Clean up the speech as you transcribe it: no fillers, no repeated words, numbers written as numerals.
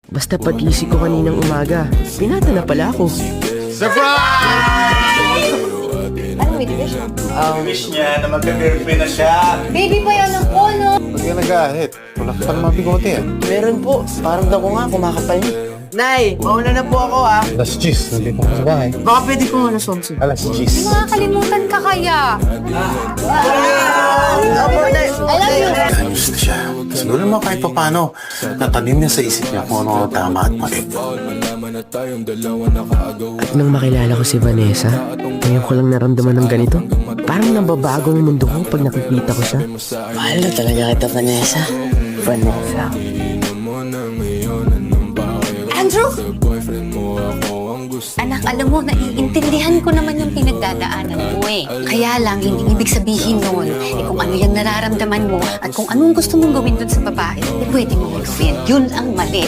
Basta pagising ko kaninang umaga, pinata na pala ako. Ano wish? Wish niya na magka-girlfriend na siya. Baby pa yan ako, no? Huwag ka nag-ahit. Wala ka pa naman bigote yan. Meron po, parang daw ko nga kumakapal niya. Nay, mauna na po ako ah. Alas 10, nandito ko sa bahay. Baka pwede ko alas 11. Alas 10. Makakalimutan ka kaya. Opo, Nay. I love you. Ayos na siya. Siguro naman kahit pa paano, natanim niya sa isip niya kung ano tama at mali. At nang makilala ko si Vanessa, ngayon ko lang naramdaman ng ganito. Parang nababago ang mundo ko pag nakikita ko siya. Mahal na talaga kita, Vanessa. Vanessa. Andrew? Anak, alam mo, naiintindihan ko naman yung pinagdadaanan mo eh. Kaya lang, hindi ibig sabihin nun, kung ano yung nararamdaman mo at kung anong gusto mong gawin dun sa babae, pwede mo gawin. Yun ang mali.